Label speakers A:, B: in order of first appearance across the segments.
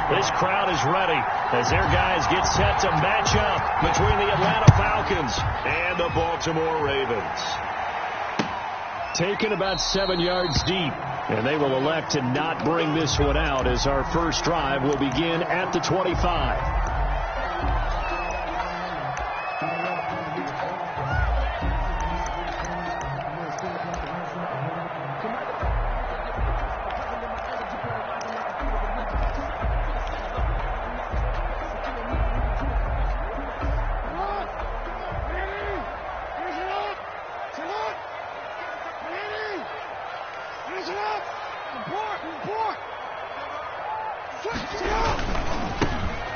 A: This crowd is ready as their guys get set to match up between the Atlanta Falcons and the Baltimore Ravens. Taken about 7 yards deep, and they will elect to not bring this one out as our first drive will begin at the 25.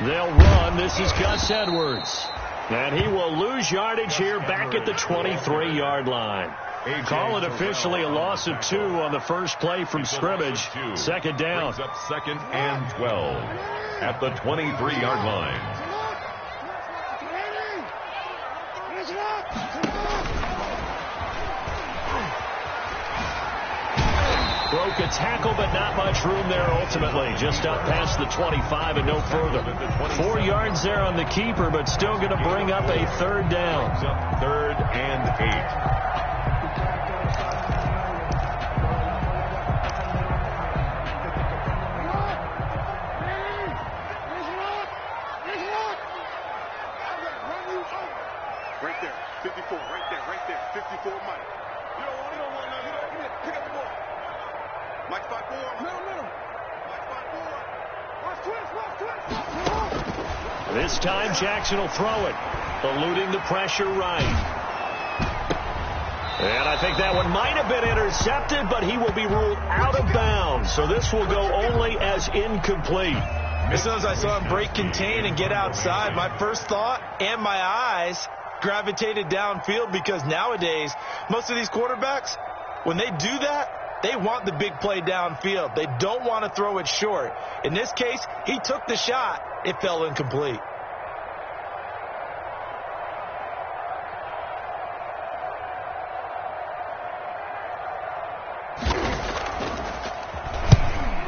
A: They'll run. This is Gus Edwards. And he will lose yardage here back at the 23-yard line. Call it officially a loss of 2 on the first play from scrimmage. Second down.
B: Brings up 2nd and 12 at the 23-yard line.
A: Broke a tackle, but not much room there ultimately. Just up past the 25 and no further. 4 yards there on the keeper, but still going to bring up a third down.
B: 3rd and 8.
C: Right there, 54, right there, 54, Mike. You don't want none. Pick up the ball. Mike 5-4. Middle. Mike 5-4. Watch twist.
A: This time Jackson will throw it, eluding the pressure right. And I think that one might have been intercepted, but he will be ruled out of bounds. So this will go only as incomplete.
D: As soon as I saw him break contain and get outside, my first thought and my eyes gravitated downfield, because nowadays most of these quarterbacks, when they do that, they want the big play downfield. They don't want to throw it short. In this case, he took the shot. It fell incomplete.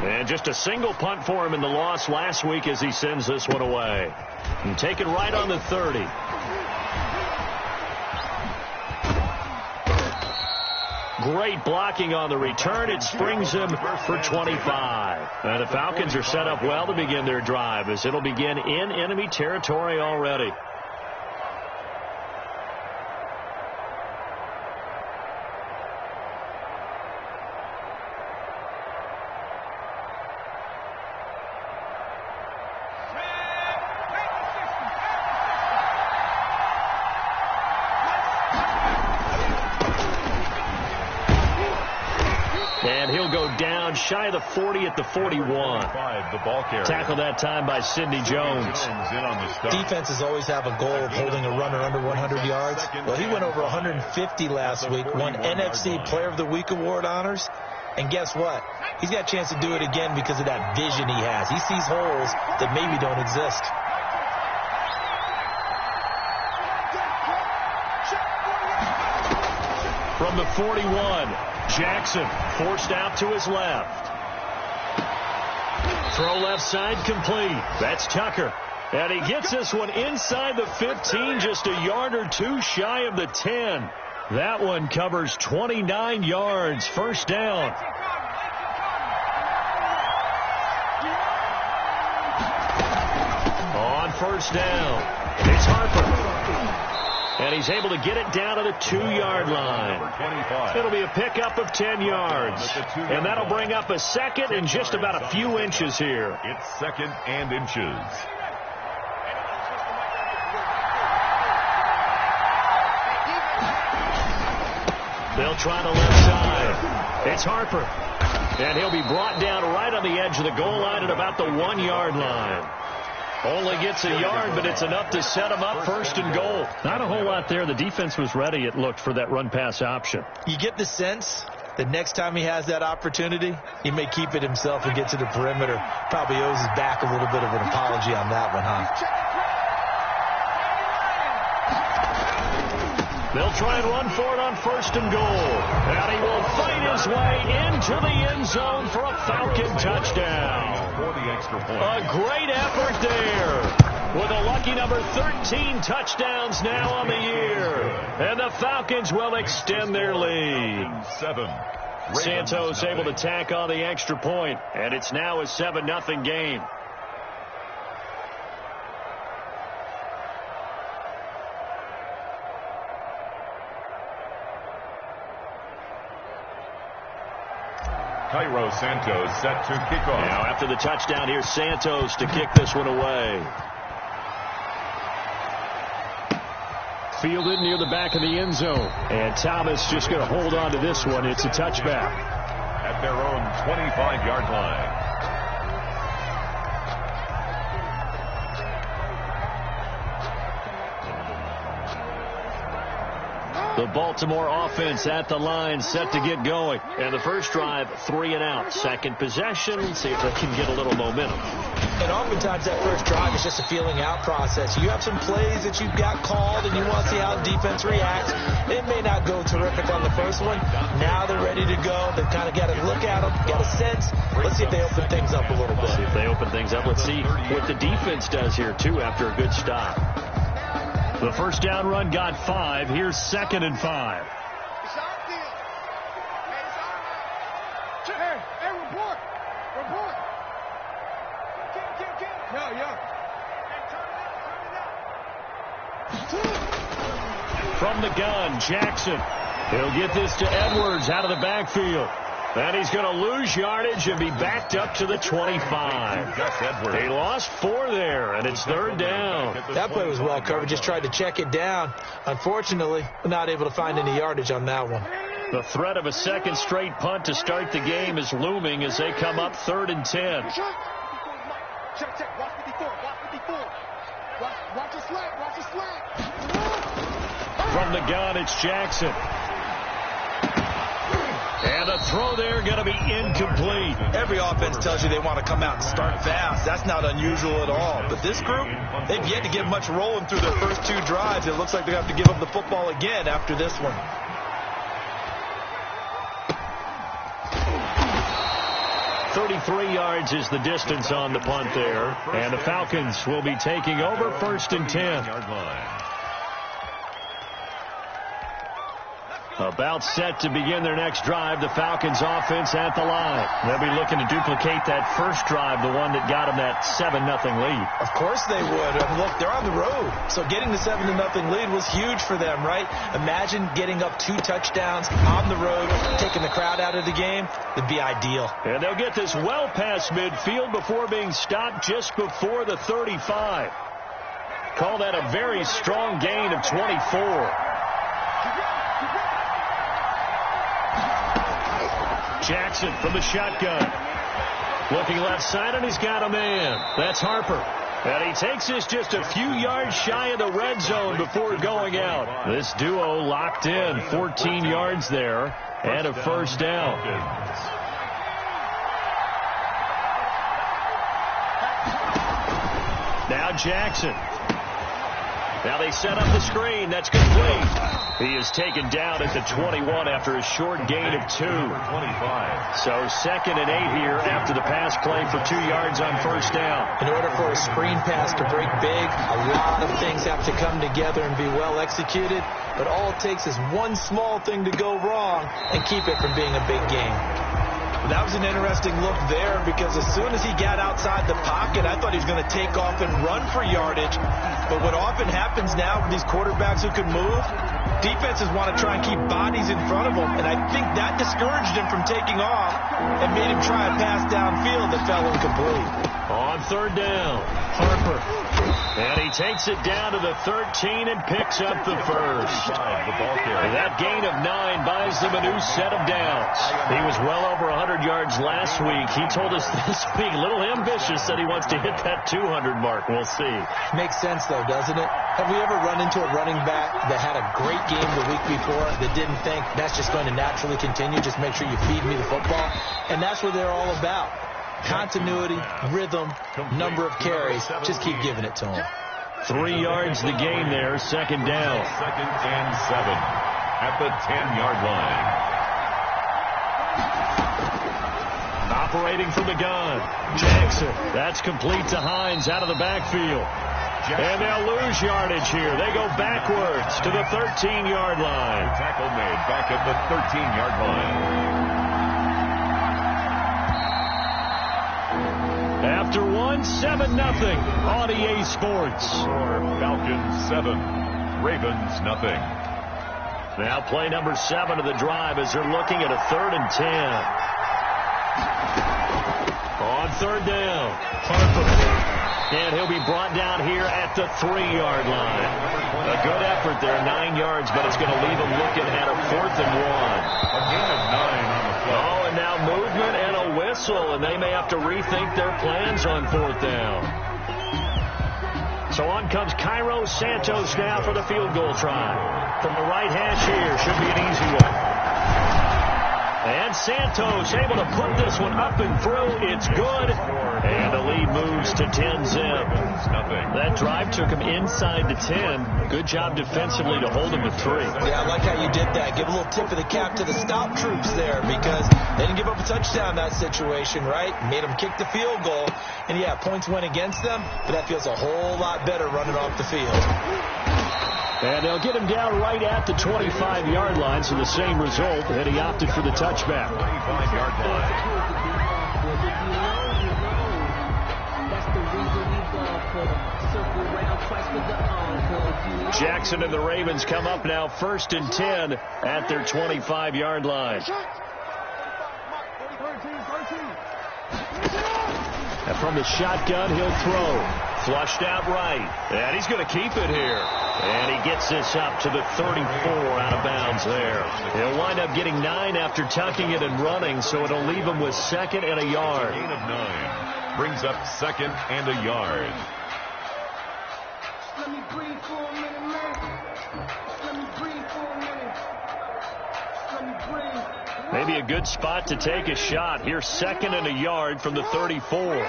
A: And just a single punt for him in the loss last week as he sends this one away. And taken right on the 30. Great blocking on the return. It springs him for 25. And the Falcons are set up well to begin their drive as it'll begin in enemy territory already. And he'll go down shy of the 40 at the 41.
B: The ball carrier.
A: Tackled that time by Sidney Jones.
D: Defenses always have a goal of holding a runner under 100 yards. Well, he went over 150 last week, won NFC Player of the Week award honors. And guess what? He's got a chance to do it again because of that vision he has. He sees holes that maybe don't exist.
A: From the 41, Jackson forced out to his left. Throw left side complete. That's Tucker. And he gets this one inside the 15, just a yard or two shy of the 10. That one covers 29 yards. First down. On first down, it's Harper. And he's able to get it down to the 2-yard line. It'll be a pickup of 10 yards. And that'll bring up a second and just about a few inches here.
B: It's 2nd and inches.
A: They'll try the left side. It's Harper. And he'll be brought down right on the edge of the goal line at about the 1-yard line. Only gets a yard, but it's enough to set him up first and goal. Not a whole lot there. The defense was ready, it looked, for that run-pass option.
D: You get the sense that next time he has that opportunity, he may keep it himself and get to the perimeter. Probably owes his back a little bit of an apology on that one, huh?
A: They'll try and run for it on 1st and goal. And he will fight his way into the end zone for a Falcon touchdown.
B: For the extra point.
A: A great effort there. With a lucky number 13 touchdowns now on the year. And the Falcons will extend their lead.
B: 7.
A: Santos able to tack on the extra point. And it's now a 7-0 game.
B: Cairo Santos set to kick off.
A: Now after the touchdown, here's Santos to kick this one away. Fielded near the back of the end zone. And Thomas just going to hold on to this one. It's a touchback.
B: At their own 25-yard line.
A: The Baltimore offense at the line, set to get going. And the first drive, 3 and out. Second possession, see if they can get a little momentum.
D: And oftentimes that first drive is just a feeling out process. You have some plays that you've got called and you want to see how the defense reacts. It may not go terrific on the first one. Now they're ready to go. They've kind of got to look at them, got a sense. Let's see if they open things up a little bit.
A: See if they open things up. Let's see what the defense does here, too, after a good stop. The first down run got 5. Here's 2nd and 5. From the gun, Jackson. He'll get this to Edwards out of the backfield. And he's going to lose yardage and be backed up to the 25. They lost 4 there, and it's 3rd down.
D: That play was well covered. Just tried to check it down. Unfortunately, not able to find any yardage on that one.
A: The threat of a second straight punt to start the game is looming as they come up 3rd and 10.
C: Check. Watch 54. Watch the slant.
A: From the gun, it's Jackson. And a throw there going to be incomplete.
D: Every offense tells you they want to come out and start fast. That's not unusual at all. But this group, they've yet to get much rolling through their first 2 drives. It looks like they have to give up the football again after this one.
A: .33 yards is the distance on the punt there. And the Falcons will be taking over 1st and 10. About set to begin their next drive, the Falcons offense at the line. They'll be looking to duplicate that first drive, the one that got them that 7-0 lead.
D: Of course they would. And look, they're on the road. So getting the 7-0 lead was huge for them, right? Imagine getting up 2 touchdowns on the road, taking the crowd out of the game. It'd be ideal.
A: And they'll get this well past midfield before being stopped just before the 35. Call that a very strong gain of 24. Jackson from the shotgun. Looking left side, and he's got a man. That's Harper. And he takes this just a few yards shy of the red zone before going out. This duo locked in. 14 yards there and a first down. Now Jackson. Now they set up the screen. That's complete. He is taken down at the 21 after a short gain of 2. 25. So 2nd and 8 here after the pass play for 2 yards on first down.
D: In order for a screen pass to break big, a lot of things have to come together and be well executed. But all it takes is one small thing to go wrong and keep it from being a big game. That was an interesting look there because as soon as he got outside the pocket, I thought he was going to take off and run for yardage. But what often happens now with these quarterbacks who can move, defenses want to try and keep bodies in front of them. And I think that discouraged him from taking off and made him try a pass downfield that fell incomplete.
A: On 3rd down, Harper. And he takes it down to the 13 and picks up the first. That gain of 9 buys them a new set of downs. He was well over 100 yards last week. He told us this week, a little ambitious, that he wants to hit that 200 mark. We'll see.
D: Makes sense, though, doesn't it? Have we ever run into a running back that had a great game the week before that didn't think that's just going to naturally continue? Just make sure you feed me the football. And that's what they're all about. Continuity, rhythm, number of carries. Just keep giving it to them.
A: 3 yards the gain there, second down.
B: 2nd and 7 at the 10-yard line.
A: Operating from the gun. Jackson. That's complete to Hines out of the backfield. And they'll lose yardage here. They go backwards to the 13-yard line.
B: Tackle made back at the 13-yard line.
A: After 7-0 on EA Sports.
B: Falcons 7, Ravens nothing.
A: Now play number 7 of the drive as they're looking at a 3rd and 10. On 3rd down, Harper. And he'll be brought down here at the 3-yard line. A good effort there, 9 yards, but it's going to leave him looking at a 4th and 1.
B: A gain of 9 on the play.
A: Oh, and now movement and a whistle, and they may have to rethink their plans on 4th down. So on comes Cairo Santos now for the field goal try. From the right hash here, should be an easy one. And Santos able to put this one up and through. It's good. And the lead moves to 10-zip. That drive took him inside the 10. Good job defensively to hold him to 3.
D: Yeah, I like how you did that. Give a little tip of the cap to the stop troops there because they didn't give up a touchdown in that situation, right? Made them kick the field goal. And, yeah, points went against them, but that feels a whole lot better running off the field.
A: And they'll get him down right at the 25-yard line, so the same result, and he opted for the touchback.
B: 25-yard line.
A: Jackson and the Ravens come up now 1st and 10 at their 25-yard line. And from the shotgun, he'll throw. Flushed out right. And he's going to keep it here. And he gets this up to the 34 out of bounds there. He'll wind up getting 9 after tucking it and running, so it'll leave him with 2nd and a yard.
B: Gain of 9 brings up 2nd and a yard.
E: Let me breathe for a minute, man. Let me breathe for a minute. Let me breathe.
A: Maybe a good spot to take a shot. Here's 2nd and a yard from the 34.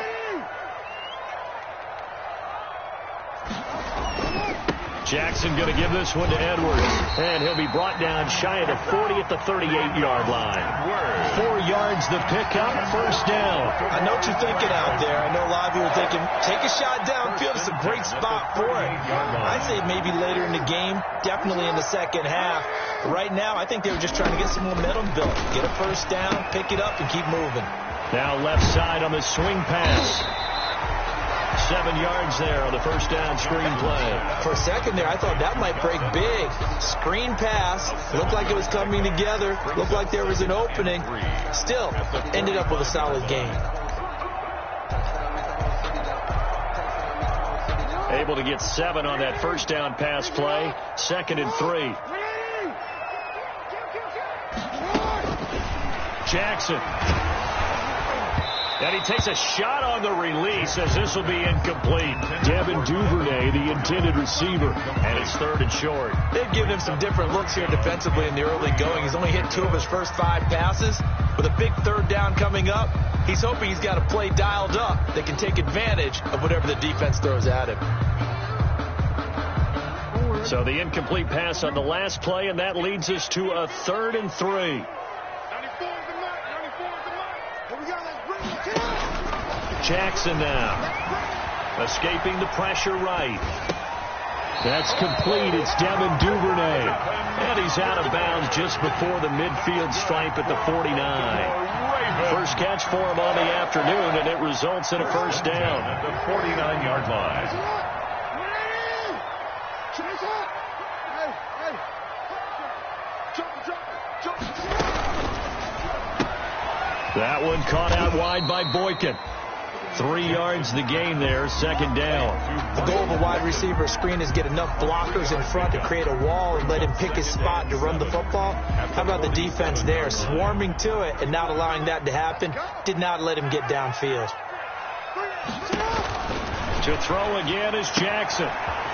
A: Jackson going to give this one to Edwards. And he'll be brought down shy of the 40 at the 38-yard line. 4 yards the pickup, 1st down.
D: I know what you're thinking out there. I know a lot of you are thinking, take a shot downfield. It's a great spot for it. I'd say maybe later in the game, definitely in the second half. But right now, I think they were just trying to get some momentum built. Get a 1st down, pick it up, and keep moving.
A: Now left side on the swing pass. 7 yards there on the 1st down screen play.
D: For a second there, I thought that might break big. Screen pass. Looked like it was coming together. Looked like there was an opening. Still, ended up with a solid game.
A: Able to get 7 on that 1st down pass play. 2nd and 3. Jackson. And he takes a shot on the release as this will be incomplete. Devin Duvernay, the intended receiver, and it's 3rd and short.
D: They've given him some different looks here defensively in the early going. He's only hit 2 of his first 5 passes. With a big 3rd down coming up, he's hoping he's got a play dialed up that can take advantage of whatever the defense throws at him.
A: So the incomplete pass on the last play, and that leads us to a 3rd and 3. Jackson now. Escaping the pressure right. That's complete. It's Devin Duvernay. And he's out of bounds just before the midfield stripe at the 49. First catch for him on the afternoon, and it results in a 1st down.
B: At the 49-yard line.
A: That one caught out wide by Boykin. 3 yards the gain there, 2nd down.
D: The goal of a wide receiver screen is get enough blockers in front to create a wall and let him pick his spot to run the football. How about the defense there, swarming to it and not allowing that to happen? Did not let him get downfield.
A: To throw again is Jackson.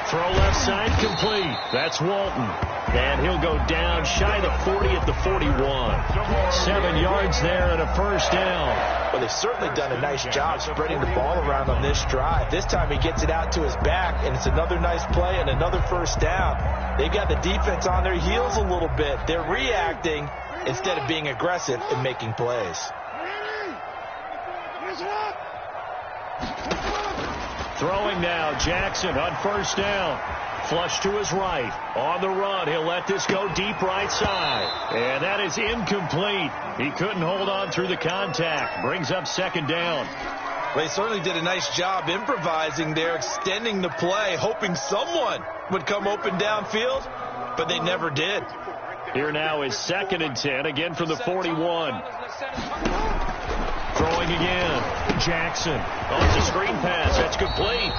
A: Throw left side complete. That's Walton. And he'll go down shy of the 40 at the 41. 7 yards there and a first down.
D: Well, they've certainly done a nice job spreading the ball around on this drive. This time he gets it out to his back, and it's another nice play and another first down. They've got the defense on their heels a little bit. They're reacting instead of being aggressive and making plays.
A: Throwing now, Jackson on first down. Flush to his right. On the run, he'll let this go deep right side. And that is incomplete. He couldn't hold on through the contact. Brings up second down.
D: They certainly did a nice job improvising there, extending the play, hoping someone would come open downfield, but they never did.
A: Here now is 2nd and 10, again from the 41. Throwing again. Jackson. Oh, it's a screen pass. That's complete.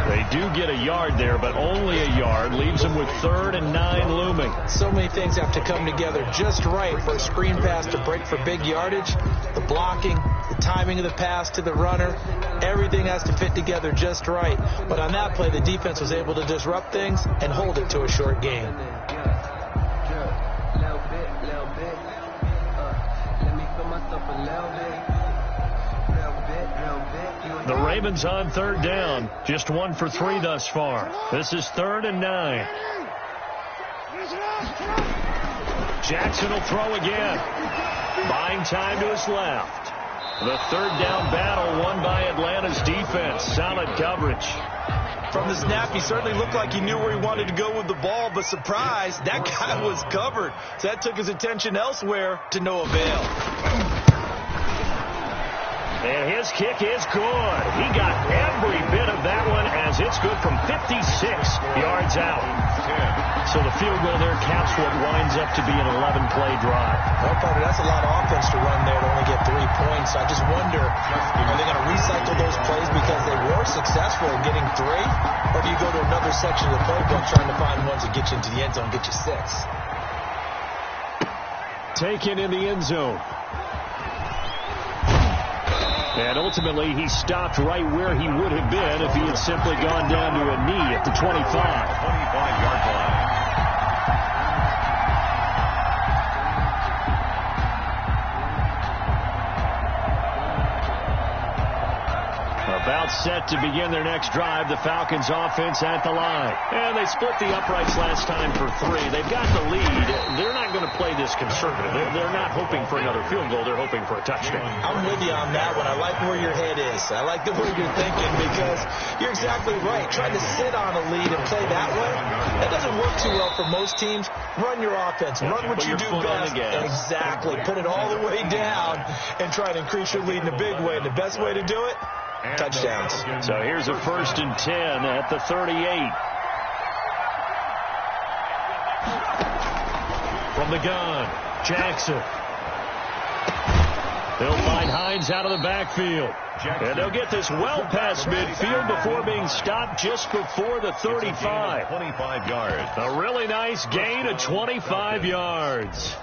A: They do get a yard there, but only a yard. Leaves them with 3rd and 9 looming.
D: So many things have to come together just right for a screen pass to break for big yardage. The blocking, the timing of the pass to the runner, everything has to fit together just right. But on that play, the defense was able to disrupt things and hold it to a short gain.
A: The Ravens on 3rd down. Just 1 for 3 thus far. This is 3rd and 9. Jackson will throw again. Buying time to his left. The 3rd down battle won by Atlanta's defense. Solid coverage.
D: From the snap, he certainly looked like he knew where he wanted to go with the ball, but surprise, that guy was covered. So that took his attention elsewhere to no avail.
A: And his kick is good. He got every bit of that one as it's good from 56 yards out. So the field goal there caps what winds up to be an 11-play drive.
D: Well, partner, that's a lot of offense to run there to only get 3 points. I just wonder, are they going to recycle those plays because they were successful in getting 3? Or do you go to another section of the playbook trying to find ones that get you into the end zone, get you 6?
A: Taken in the end zone. And ultimately, he stopped right where he would have been if he had simply gone down to a knee at the 25.
B: 25-yard line.
A: About set to begin their next drive. The Falcons offense at the line. And they split the uprights last time for 3. They've got the lead. They're not going to play this conservative. They're not hoping for another field goal. They're hoping for a touchdown.
D: I'm with you on that one. I like where your head is. I like the way you're thinking because you're exactly right. Trying to sit on a lead and play that way, that doesn't work too well for most teams. Run your offense. Run what you do best. Exactly. Put it all the way down and try to increase your lead in a big way. And the best way to do it, touchdowns.
A: So here's a 1st and 10 at the 38. From the gun, Jackson. They'll find Hines out of the backfield. And they'll get this well past midfield before being stopped just before the 35.
B: 25 yards.
A: A really nice gain of 25 yards.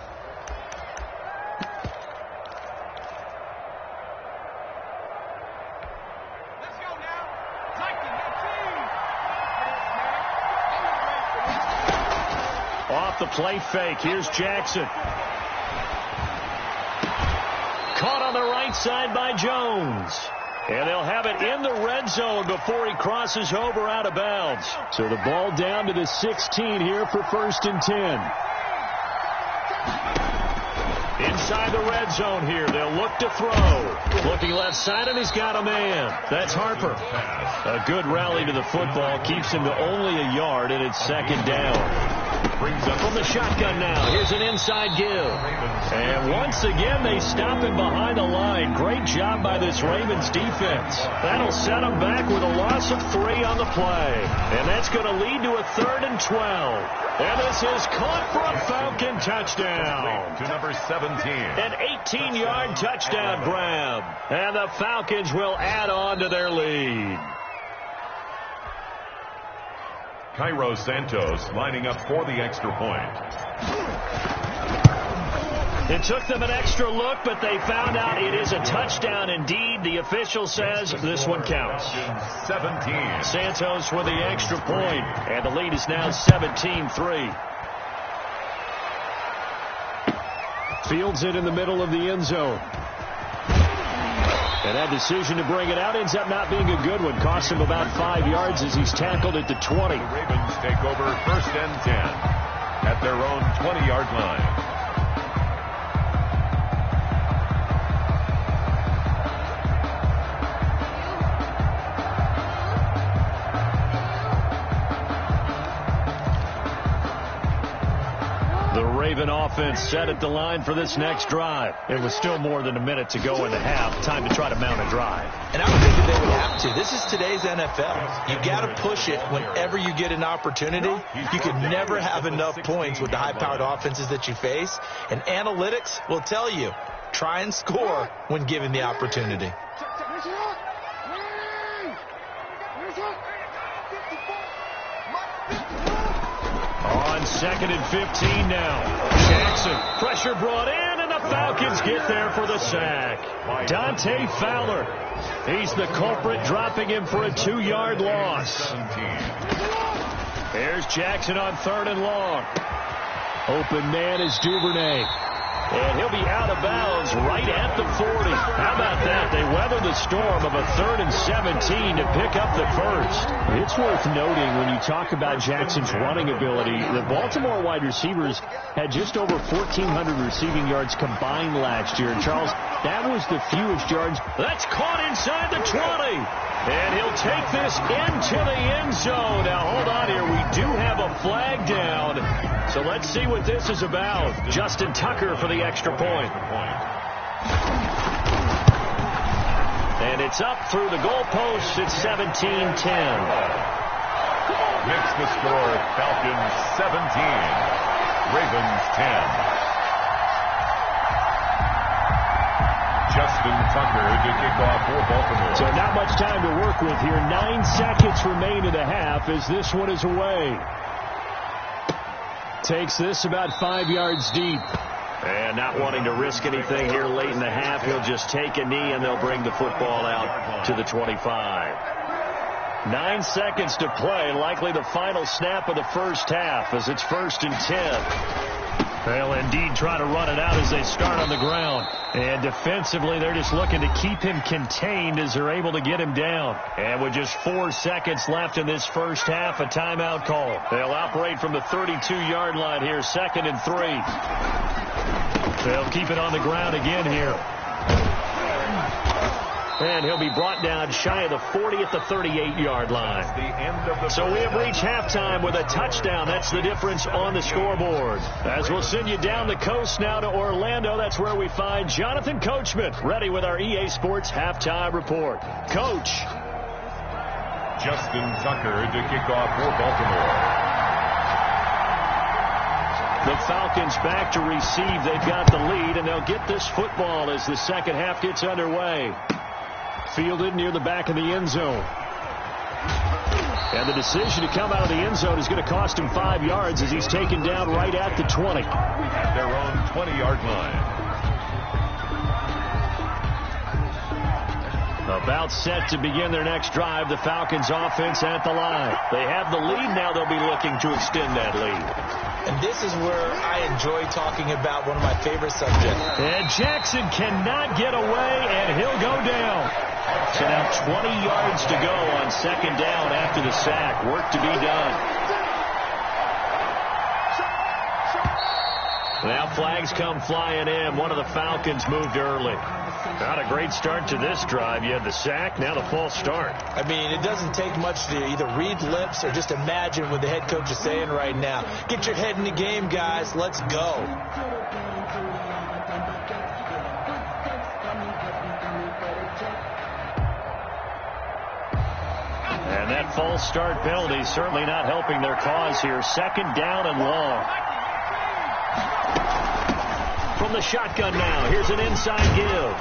A: Off the play fake. Here's Jackson. Caught on the right side by Jones. And they'll have it in the red zone before he crosses over out of bounds. So the ball down to the 16 here for 1st and 10. Inside the red zone here. They'll look to throw. Looking left side, and he's got a man. That's Harper. A good rally to the football. Keeps him to only a yard, and it's 2nd down. From the shotgun now. Here's an inside give. And once again, they stop him behind the line. Great job by this Ravens defense. That'll set them back with a loss of 3 on the play. And that's going to lead to a 3rd and 12. And this is caught for a Falcon touchdown.
B: To number 17.
A: An 18-yard touchdown grab. And the Falcons will add on to their lead.
B: Cairo Santos lining up for the extra point.
A: It took them an extra look, but they found out it is a touchdown indeed. The official says this one counts.
B: 17.
A: Santos with the extra point, and the lead is now 17-3. Fields it in the middle of the end zone. And that decision to bring it out ends up not being a good one. Costs him about 5 yards as he's tackled at the 20.
B: The Ravens take over 1st and 10 at their own 20-yard line.
A: Raven offense set at the line for this next drive. It was still more than a minute to go in the half. Time to try to mount a drive.
D: And I would think that they would have to. This is today's NFL. You got to push it whenever you get an opportunity. You can never have enough points with the high-powered offenses that you face. And analytics will tell you, try and score when given the opportunity.
A: On 2nd and 15 now. Jackson, pressure brought in, and the Falcons get there for the sack. Dante Fowler, he's the culprit, dropping him for a 2-yard loss. Here's Jackson on 3rd and long. Open man is Duvernay. And he'll be out of bounds right at the 40. How about that? They weather the storm of a 3rd and 17 to pick up the first. It's worth noting when you talk about Jackson's running ability, the Baltimore wide receivers had just over 1,400 receiving yards combined last year. And Charles, that was the fewest yards. That's caught inside the 20. And he'll take this into the end zone. Now, hold on here. We do have a flag down. So let's see what this is about. Justin Tucker for the extra point. And it's up through the goalposts. It's 17-10.
B: Makes the score Falcons 17, Ravens 10. Justin Tucker to kick off for Baltimore.
A: So not much time to work with here. 9 seconds remain in the half as this one is away. Takes this about 5 yards deep. And not wanting to risk anything here late in the half, he'll just take a knee and they'll bring the football out to the 25. 9 seconds to play, likely the final snap of the first half as it's 1st and 10. They'll indeed try to run it out as they start on the ground. And defensively, they're just looking to keep him contained as they're able to get him down. And with just 4 seconds left in this first half, a timeout call. They'll operate from the 32-yard line here, 2nd and 3. They'll keep it on the ground again here. And he'll be brought down shy of the 40 at the 38-yard line. So we have reached halftime with a touchdown. That's the difference on the scoreboard. As we'll send you down the coast now to Orlando, that's where we find Jonathan Coachman, ready with our EA Sports halftime report. Coach.
B: Justin Tucker to kick off for Baltimore.
A: The Falcons back to receive. They've got the lead, and they'll get this football as the second half gets underway. Fielded near the back of the end zone. And the decision to come out of the end zone is going to cost him 5 yards as he's taken down right at the 20.
B: At their own 20-yard line.
A: About set to begin their next drive, the Falcons offense at the line. They have the lead now. They'll be looking to extend that lead.
D: And this is where I enjoy talking about one of my favorite subjects.
A: And Jackson cannot get away, and he'll go down. So now 20 yards to go on 2nd down after the sack. Work to be done. Now flags come flying in. One of the Falcons moved early. Not a great start to this drive. You had the sack, now the false start.
D: I mean, it doesn't take much to either read lips or just imagine what the head coach is saying right now. Get your head in the game, guys. Let's go.
A: And that false start penalty certainly not helping their cause here. 2nd down and long. From the shotgun now, here's an inside give.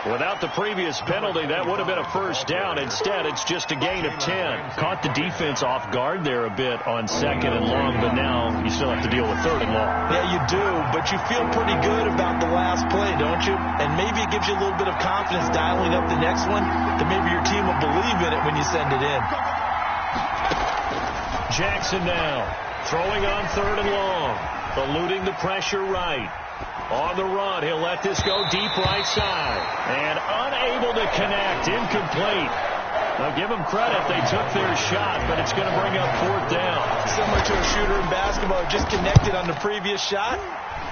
A: Without the previous penalty, that would have been a first down. Instead, it's just a gain of 10. Caught the defense off guard there a bit on 2nd and long, but now you still have to deal with 3rd and long.
D: Yeah, you do, but you feel pretty good about the last play, don't you? And maybe it gives you a little bit of confidence dialing up the next one, that maybe your team will believe in it when you send it in.
A: Jackson now, throwing on 3rd and long. Eluding the pressure right. On the run, he'll let this go deep right side. And unable to connect, incomplete. Now give them credit, they took their shot, but it's going to bring up 4th down.
D: Similar to a shooter in basketball, just connected on the previous shot.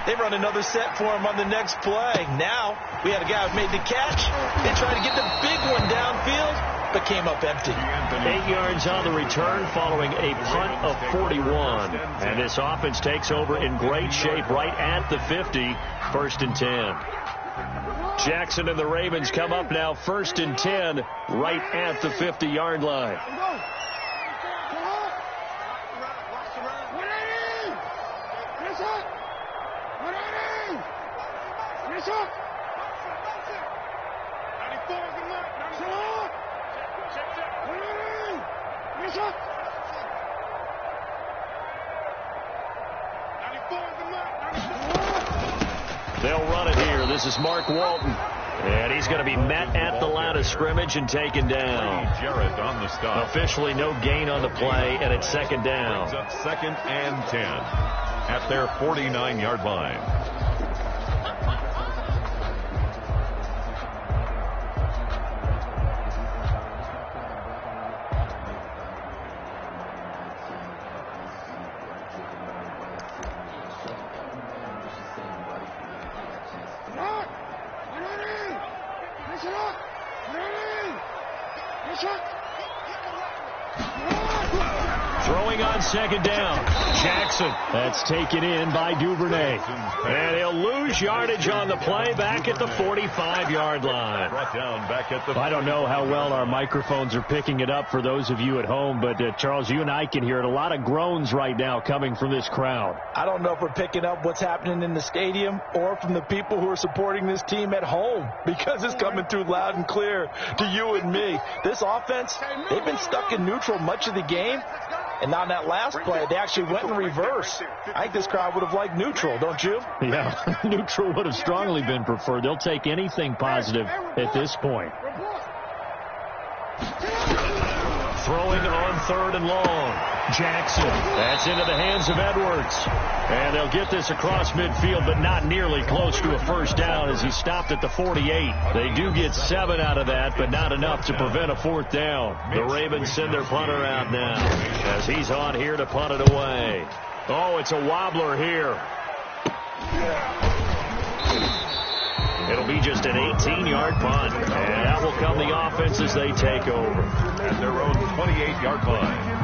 D: They run another set for him on the next play. Now, we had a guy who made the catch. They tried to get the big one downfield, but came up empty.
A: 8 yards on the return following a punt of 41. And this offense takes over in great shape right at the 50, 1st and 10. Jackson and the Ravens come up now 1st and 10 right at the 50-yard line. They'll run it here. This is Mark Walton. And he's going to be met at the line of scrimmage and taken down.
B: Jarrett on the stop.
A: Officially no gain on the play, and it's 2nd down.
B: Up 2nd and 10 at their 49-yard line.
A: Throwing on 2nd down. Jackson. That's taken in by Duvernay. And he'll lose yardage on the play back at the 45-yard line.
B: Brought down back at the.
A: I don't know how well our microphones are picking it up for those of you at home, but Charles, you and I can hear it. A lot of groans right now coming from this crowd.
D: I don't know if we're picking up what's happening in the stadium or from the people who are supporting this team at home, because it's coming through loud and clear to you and me. This offense, they've been stuck in neutral much of the game. And on that last play, they actually went in reverse. I think this crowd would have liked neutral, don't you?
A: Yeah, neutral would have strongly been preferred. They'll take anything positive at this point. Throwing on 3rd and long. Jackson. That's into the hands of Edwards. And they'll get this across midfield, but not nearly close to a 1st down as he stopped at the 48. They do get 7 out of that, but not enough to prevent a 4th down. The Ravens send their punter out now as he's on here to punt it away. Oh, it's a wobbler here. It'll be just an 18-yard punt. And that will come the offense as they take over.
B: At their own 28-yard line.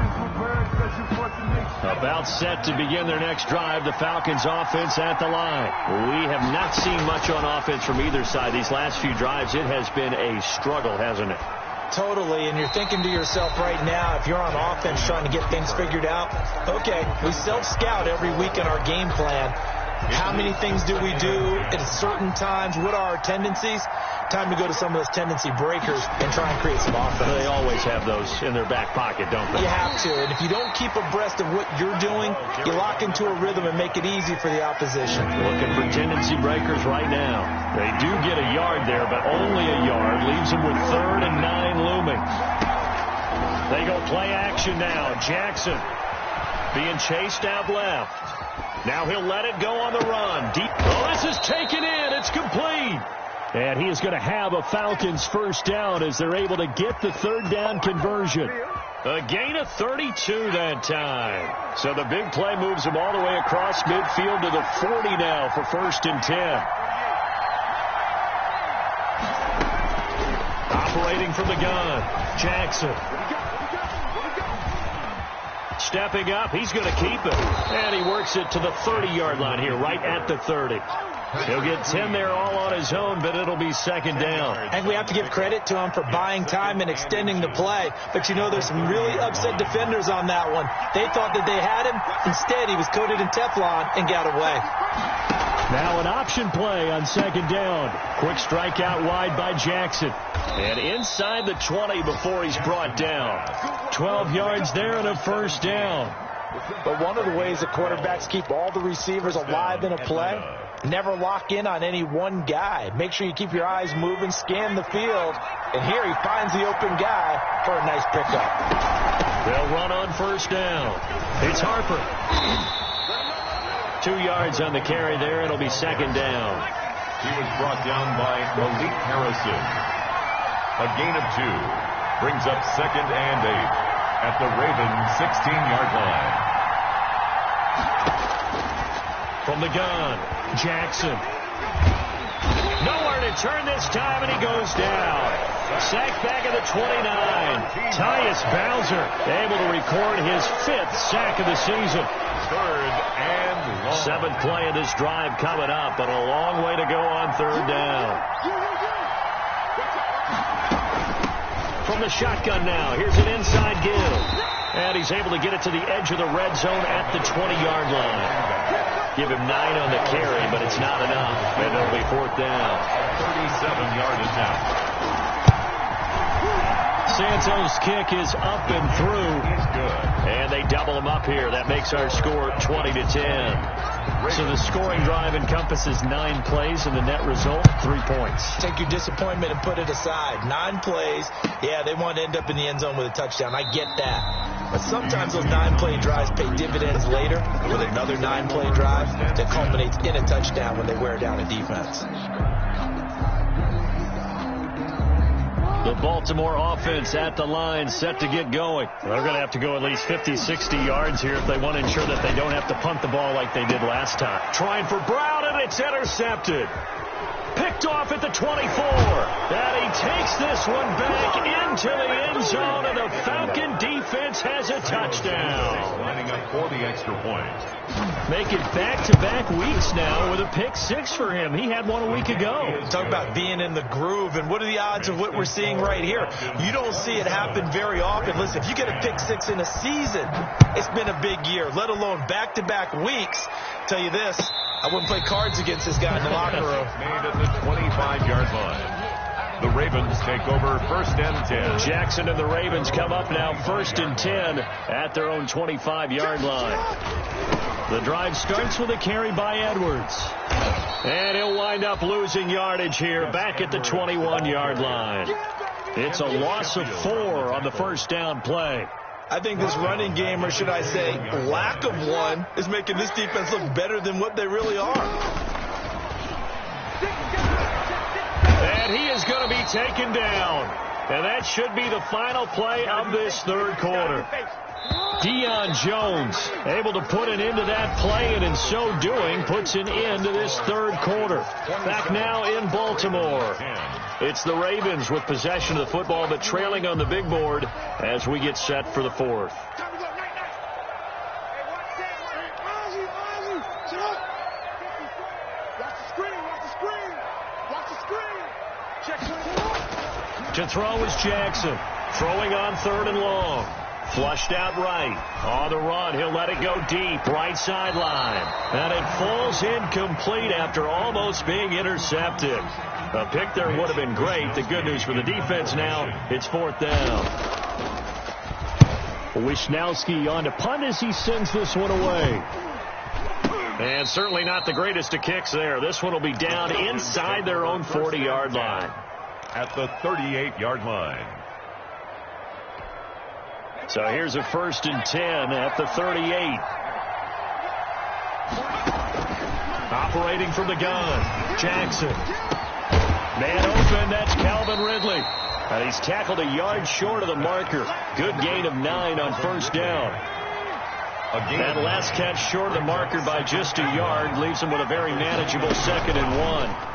A: About set to begin their next drive, the Falcons offense at the line. We have not seen much on offense from either side these last few drives. It has been a struggle, hasn't it?
D: Totally, and you're thinking to yourself right now, if you're on offense trying to get things figured out, okay, we self-scout every week in our game plan. How many things do we do at certain times? What are our tendencies? Time to go to some of those tendency breakers and try and create some offense.
A: They always have those in their back pocket, don't they?
D: You have to, and if you don't keep abreast of what you're doing, you lock into a rhythm and make it easy for the opposition.
A: Looking for tendency breakers right now. They do get a yard there, but only a yard. Leaves them with 3rd and 9 looming. They go play action now. Jackson being chased out left. Now he'll let it go on the run. Deep. Oh, this is taken in. It's complete. And he is going to have a Falcons 1st down as they're able to get the 3rd down conversion. A gain of 32 that time. So the big play moves them all the way across midfield to the 40 now for 1st and 10. Operating from the gun, Jackson. Stepping up, he's going to keep it. And he works it to the 30-yard line here, right at the 30. He'll get 10 there all on his own, but it'll be 2nd down.
D: And we have to give credit to him for buying time and extending the play. But, you know, there's some really upset defenders on that one. They thought that they had him. Instead, he was coated in Teflon and got away.
A: Now an option play on 2nd down. Quick strike out wide by Jackson. And inside the 20 before he's brought down. 12 yards there and a 1st down.
D: But one of the ways that quarterbacks keep all the receivers alive in a play, never lock in on any one guy. Make sure you keep your eyes moving, scan the field. And here he finds the open guy for a nice pickup.
A: They'll run on 1st down. It's Harper. lost 2 yards on the carry there. It'll be second down.
B: He was brought down by Malik Harrison. A gain of 2 brings up 2nd and 8 at the Ravens 16-yard line.
A: From the gun, Jackson. Nowhere to turn this time, and he goes down. Sacked back at the 29. Tyus Bowser able to record his 5th sack of the season.
B: 3rd and long.
A: 7th play of this drive coming up, but a long way to go on 3rd down. From the shotgun now, here's an inside give. And he's able to get it to the edge of the red zone at the 20-yard line. Give him 9 on the carry, but it's not enough. And it'll be 4th down.
B: 37-yard attempt.
A: Santos' kick is up and through.
B: He's good.
A: And they double him up here. That makes our score 20-10. So the scoring drive encompasses 9 plays, and the net result, 3 points.
D: Take your disappointment and put it aside. 9 plays. Yeah, they want to end up in the end zone with a touchdown. I get that. But sometimes those 9-play drives pay dividends later with another 9-play drive that culminates in a touchdown when they wear down a defense.
A: The Baltimore offense at the line, set to get going. They're going to have to go at least 50, 60 yards here if they want to ensure that they don't have to punt the ball like they did last time. Trying for Brown, and it's intercepted. Picked off at the 24. And he takes this one back into the end zone, and the Falcon defense has a touchdown.
B: Lining up for the extra point.
A: Make it back-to-back weeks now with a pick 6 for him. He had one a week ago.
D: Talk about being in the groove, and what are the odds of what we're seeing right here? You don't see it happen very often. Listen, if you get a pick 6 in a season, it's been a big year, let alone back-to-back weeks. Tell you this, I wouldn't play cards against this guy in the locker room.
B: Made at the 25-yard line. The Ravens take over 1st and 10.
A: Jackson and the Ravens come up now 1st and 10 at their own 25-yard line. The drive starts with a carry by Edwards. And he'll wind up losing yardage here back at the 21-yard line. It's a loss of 4 on the 1st down play.
D: I think this running game, or should I say lack of one, is making this defense look better than what they really are.
A: And he is going to be taken down. And that should be the final play of this 3rd quarter. Deion Jones able to put an end to that play, and in so doing puts an end to this 3rd quarter. Back now in Baltimore. It's the Ravens with possession of the football, but trailing on the big board as we get set for the 4th. To throw is Jackson. Throwing on 3rd and long. Flushed out right. On the run, he'll let it go deep. Right sideline. And it falls incomplete after almost being intercepted. A pick there would have been great. The good news for the defense now, it's 4th down. Wisnowski on to punt as he sends this one away. And certainly not the greatest of kicks there. This one will be down inside their own 40-yard line.
B: At the 38-yard line.
A: So here's a 1st and 10 at the 38. Operating from the gun, Jackson. Man open, that's Calvin Ridley. And he's tackled a yard short of the marker. Good gain of 9 on 1st down. That last catch short of the marker by just a yard leaves him with a very manageable 2nd and 1.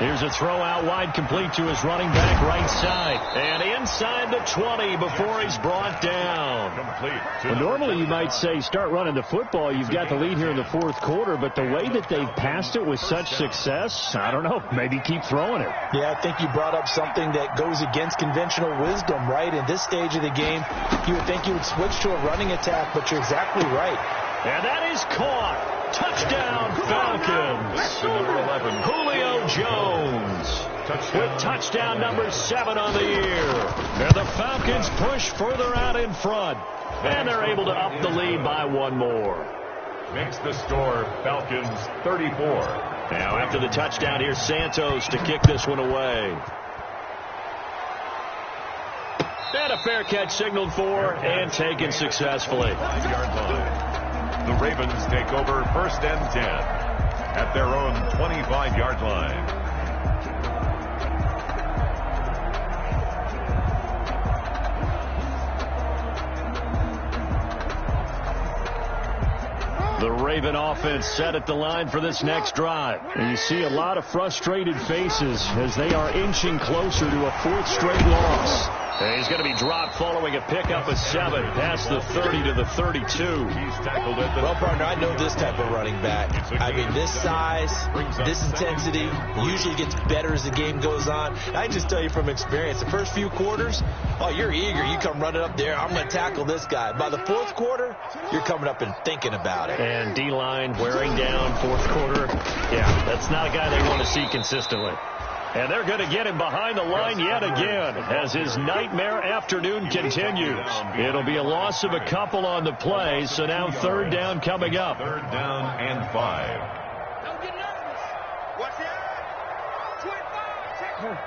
A: Here's a throw out wide, complete to his running back right side. And inside the 20 before he's brought down.
B: Complete.
A: Well, normally you might say start running the football. You've got the lead here in the 4th quarter, but the way that they've passed it with such success, I don't know, maybe keep throwing it.
D: Yeah, I think you brought up something that goes against conventional wisdom, right? In this stage of the game, you would think you would switch to a running attack, but you're exactly right.
A: And that is caught. Touchdown, Falcons.
B: Number 11,
A: Julio Jones. With touchdown number 7 on the year. And the Falcons push further out in front. And they're able to up the lead by 1 more.
B: Makes the score Falcons 34.
A: Now after the touchdown, here's Santos to kick this one away. And a fair catch signaled for and taken successfully.
B: 5-yard line. The Ravens take over 1st and 10 at their own 25-yard line.
A: The Raven offense set at the line for this next drive. And you see a lot of frustrated faces as they are inching closer to a 4th straight loss. And he's going to be dropped following a pickup of 7 past the 30 to the 32.
B: He's tackled at the...
D: Well, partner, I know this type of running back. I mean, this size, this intensity usually gets better as the game goes on. I just tell you from experience, the first few quarters, oh, you're eager. You come running up there, I'm going to tackle this guy. By the 4th quarter, you're coming up and thinking about it.
A: And D-line wearing down 4th quarter. Yeah, that's not a guy they want to see consistently. And they're going to get him behind the line yet again as his nightmare afternoon continues. It'll be a loss of a couple on the play, so now 3rd down coming up.
B: 3rd down and 5.
C: Don't get nervous. Watch that. 25. Check. 25.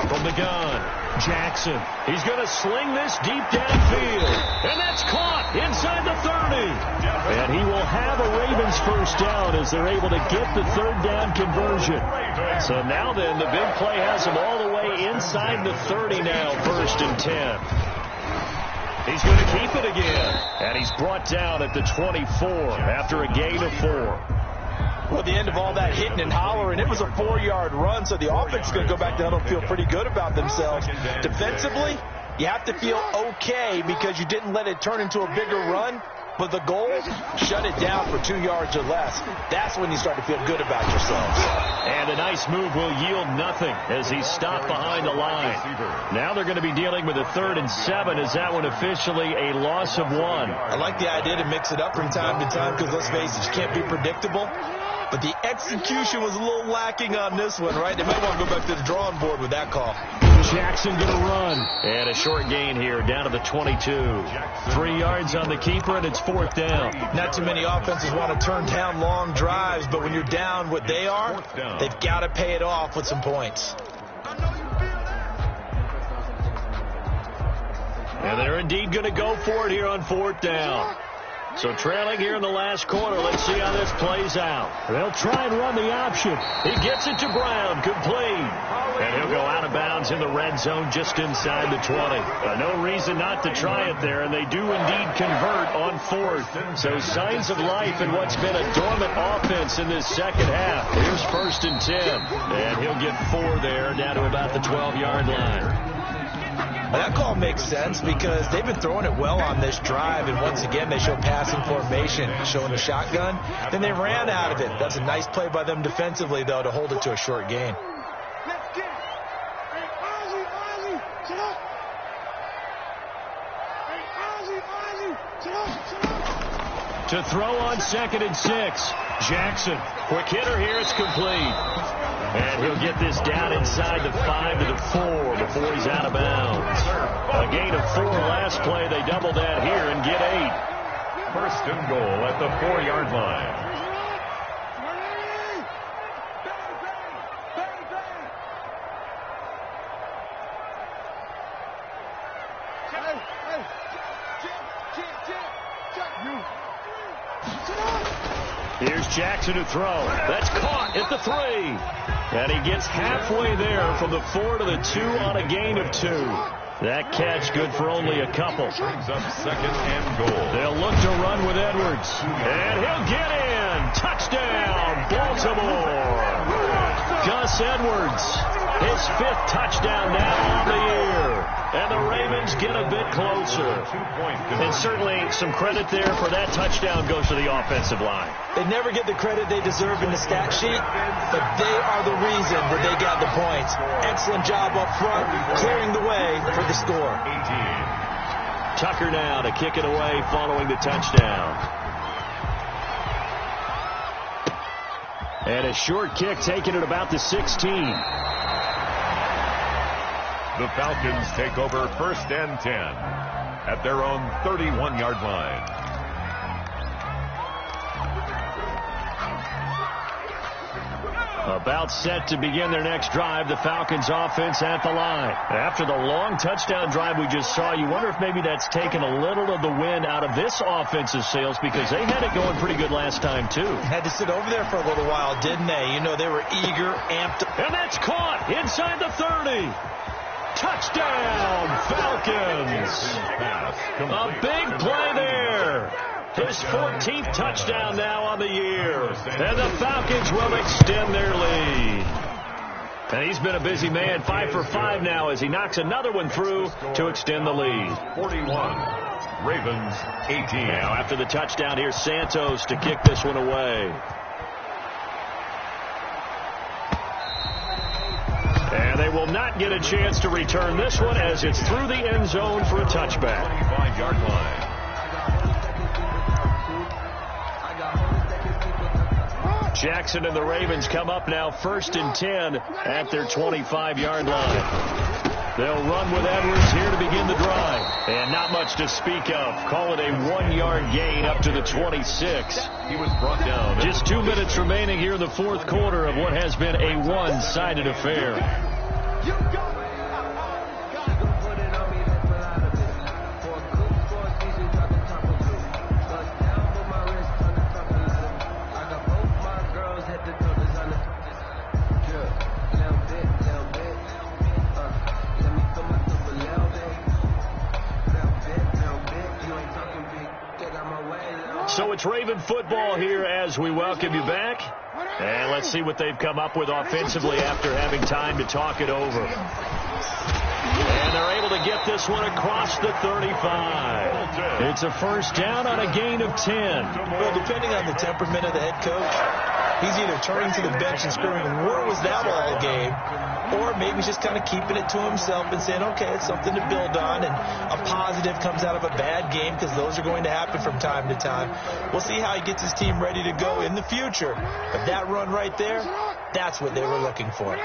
A: From the gun, Jackson. He's going to sling this deep downfield. And that's caught inside the 30. And he will have a Ravens 1st down as they're able to get the 3rd down conversion. So now then, the big play has him all the way inside the 30 now, 1st and 10. He's going to keep it again. And he's brought down at the 24 after a gain of 4.
D: Well, at the end of all that hitting and hollering, it was a 4-yard run, so the offense is going to go back down and feel pretty good about themselves. Defensively, you have to feel okay because you didn't let it turn into a bigger run. But the goal, shut it down for 2 yards or less. That's when you start to feel good about yourselves.
A: And a nice move will yield nothing as he's stopped behind the line. Now they're going to be dealing with a 3rd and 7. Is that one officially a loss of 1?
D: I like the idea to mix it up from time to time because, let's face it, you can't be predictable. But the execution was a little lacking on this one, right? They might want to go back to the drawing board with that call.
A: Jackson going to run. And a short gain here down to the 22. 3 yards on the keeper, and it's 4th down.
D: Not too many offenses want to turn down long drives, but when you're down what they are, they've got to pay it off with some points.
A: And they're indeed going to go for it here on 4th down. So trailing here in the last quarter. Let's see how this plays out. They'll try and run the option. He gets it to Brown, complete. And he'll go out of bounds in the red zone just inside the 20. No reason not to try it there, and they do indeed convert on 4th. So signs of life in what's been a dormant offense in this second half. Here's 1st and 10. And he'll get 4 there down to about the 12-yard line.
D: That call makes sense because they've been throwing it well on this drive, and once again they show passing formation, showing the shotgun. Then they ran out of it. That's a nice play by them defensively, though, to hold it to a short gain.
E: Let's get it. Hey, Ozzie, sit up. Hey, Ozzie, sit up.
A: To throw on 2nd and 6. Jackson, quick hitter here, it's complete. And he'll get this down inside the 5 to the 4 before he's out of bounds. A gain of 4 last play. They double that here and get 8.
B: 1st and goal at the 4-yard line.
A: Here's Jackson to throw. That's caught at the 3. And he gets halfway there from the 4 to the 2 on a gain of 2. That catch good for only a couple.
B: Brings up 2nd and goal.
A: They'll look to run with Edwards. And he'll get in. Touchdown, Baltimore. Gus Edwards, his 5th touchdown now on the year. And the Ravens get a bit closer. And certainly some credit there for that touchdown goes to the offensive line.
D: They never get the credit they deserve in the stat sheet, but they are the reason that they got the points. Excellent job up front, clearing the way for the score.
B: 18.
A: Tucker now to kick it away following the touchdown. And a short kick taken at about the 16.
B: The Falcons take over 1st and 10 at their own 31-yard line.
A: About set to begin their next drive, the Falcons offense at the line. After the long touchdown drive we just saw, you wonder if maybe that's taken a little of the wind out of this offensive sails, because they had it going pretty good last time too.
D: Had to sit over there for a little while, didn't they? You know, they were eager, amped.
A: And that's caught inside the 30. Touchdown, Falcons. A big play there. His 14th touchdown now on the year. And the Falcons will extend their lead. And he's been a busy man, 5 for 5 now as he knocks another one through to extend the lead.
B: 41, Ravens 18.
A: Now after the touchdown, here's Santos to kick this one away. And they will not get a chance to return this one as it's through the end zone for a touchback.
B: 25-yard line.
A: Jackson and the Ravens come up now 1st and 10 at their 25-yard line. They'll run with Edwards here to begin the drive. And not much to speak of. Call it a 1-yard gain up to the 26.
B: He was brought down.
A: Just 2 minutes remaining here in the 4th quarter of what has been a one-sided affair. So it's Raven football here as we welcome you back. And let's see what they've come up with offensively after having time to talk it over. And they're able to get this one across the 35. It's a first down on a gain of 10.
D: Well, depending on the temperament of the head coach, he's either turning to the bench and screaming, "Where was that all game?" Or maybe he's just kind of keeping it to himself and saying, okay, it's something to build on, and a positive comes out of a bad game, because those are going to happen from time to time. We'll see how he gets his team ready to go in the future. But that run right there, that's what they were looking for.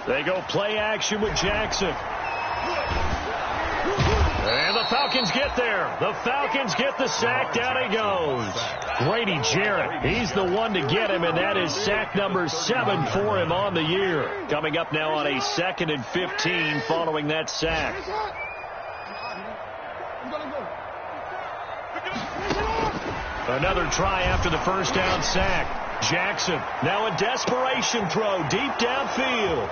A: They go play action with Jackson. And the Falcons get there. The Falcons get the sack. Down he goes. Grady Jarrett, he's the one to get him, and that is sack number 7 for him on the year. Coming up now on a 2nd and 15 following that sack. Another try after the first down sack. Jackson, now a desperation throw deep downfield.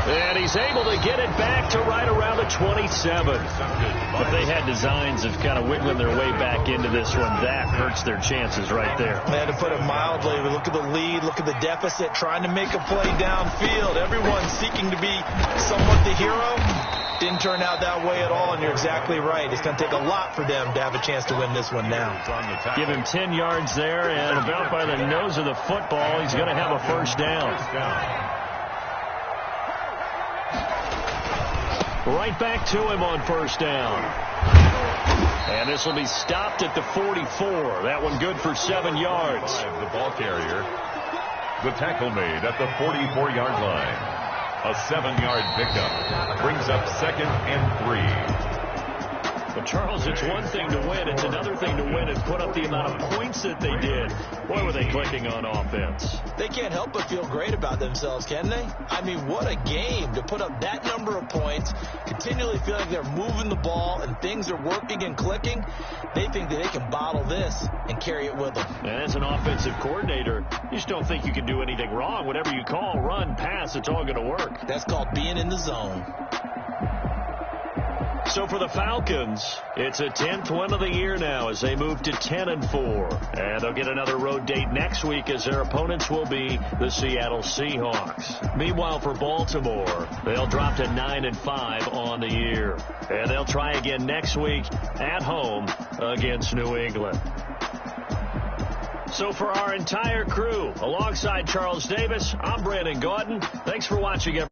A: And he's able to get it back to right around the 27. But they had designs of kind of wiggling their way back into this one. That hurts their chances right there.
D: They had to put it mildly. Look at the lead. Look at the deficit. Trying to make a play downfield. Everyone seeking to be somewhat the hero. Didn't turn out that way at all, and you're exactly right. It's going to take a lot for them to have a chance to win this one now.
A: Give him 10 yards there, and about by the nose of the football, he's going to have a first down. Right back to him on first down. And this will be stopped at the 44. That one good for 7 yards.
B: The ball carrier. The tackle made at the 44-yard line. A 7-yard pickup brings up 2nd and 3.
A: But, Charles, it's one thing to win. It's another thing to win and put up the amount of points that they did. Boy, were they clicking on offense.
D: They can't help but feel great about themselves, can they? I mean, what a game to put up that number of points, continually feel like they're moving the ball and things are working and clicking. They think that they can bottle this and carry it with them.
A: And as an offensive coordinator, you just don't think you can do anything wrong. Whatever you call, run, pass, it's all going to work.
D: That's called being in the zone.
A: So for the Falcons, it's a 10th win of the year now as they move to 10-4. And they'll get another road date next week as their opponents will be the Seattle Seahawks. Meanwhile, for Baltimore, they'll drop to 9-5 on the year. And they'll try again next week at home against New England. So for our entire crew, alongside Charles Davis, I'm Brandon Gautin. Thanks for watching, everyone.